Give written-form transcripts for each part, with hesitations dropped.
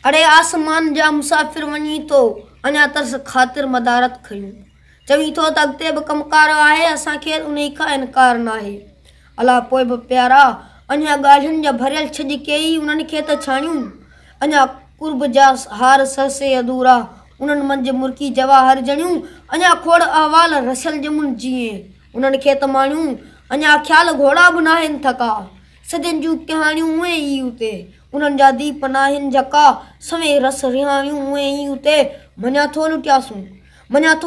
अड़े आसमान जा मुसाफ़िर वञी तो अञा तरस ख़ातिर मदारत खयूं चवी थो त अॻिते बि कमकार आहे असांखे उन खां इनकार न आहे। अला पोइ बि प्यारा अञा ॻाल्हियुनि जा भरियल छॼ कई उन्हनि खे त छाणियूं अञा कुर्ब जा हार सरसे अधूरा उन्हनि मंझि मुर्की जवाहर जणियूं अञा खोड़ अहवाल रसियल जमुन जीए उन्हनि खे त माणियूं अञा ख़्याल घोड़ा बि नाहिनि थका सदियुनि जूं कहाणियूं उहे ई उते उन्हनि जा दीप नाहिनि झका सवे रस रिहाणियूं उहे ई उते मञा थो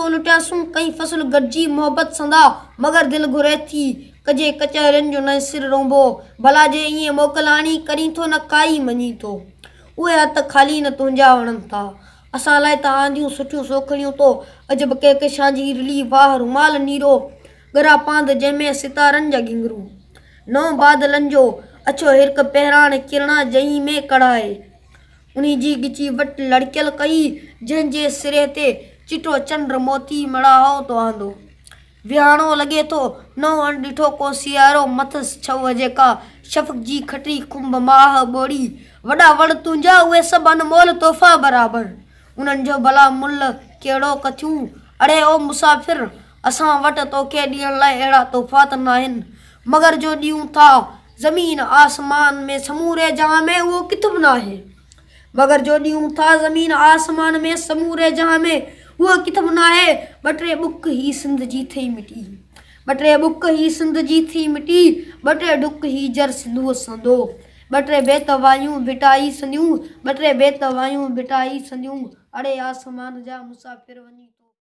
लुटियासूं कई फसल गॾिजी मोहबत संदा मगर दिलि घुरे थी कजे कचहरियुनि जो न सिर रोंबो भला जे ईअं मोकलाणी करी थो न काई मञी थो उहे हथ ख़ाली न तुंहिंजा वणनि था असां लाइ त आंदियूं सुठियूं सोखड़ियूं तो अजब कहकशां जी रिली वाह रुमाल नीरो गरा पांद जंहिंमें सितारनि जा घिंगरू नौ बादलनि जो अछो हिरक पहिराण किरणा जई में कढ़ाए उन्ही जी गिची वट लड़कियल कई जंहिंजे सिरे ते चिटो चंड मोती मड़ाहो तो आंदो विहाणो लॻे थो नौ अणिॾिठो को सियारो मथसि छव जेका शफ़क़ जी खटी खुंभ माह ॿोड़ी वॾा वण तुंहिंजा उहे सभु अनमोल तोहफ़ा बराबरि उन्हनि जो भला मुल कहिड़ो कथियूं अड़े ओ मुसाफ़िर असां वटि तोखे ॾियण लाइ अहिड़ा तोहफ़ा त न आहिनि मगर जो ॾियूं था ज़मीन आसमान में समूरे जहां में उहो किथे बि न आहे मगर जो ॾियूं था ज़मीन आसमान में समूरे जहां में उहो किथे बि न आहे ॿ टे बुक ही सिंध जी थी मिटी ॿ टे बुक ही सिंध जी थी मिटी ॿ टे डुक ही जर सिंधूअ संदो ॿ टे बेत वायूं भिटाई संदियूं ॿ टे बेत वायूं भिटाई संदियूं अड़े आसमान जा मुसाफ़िर वञी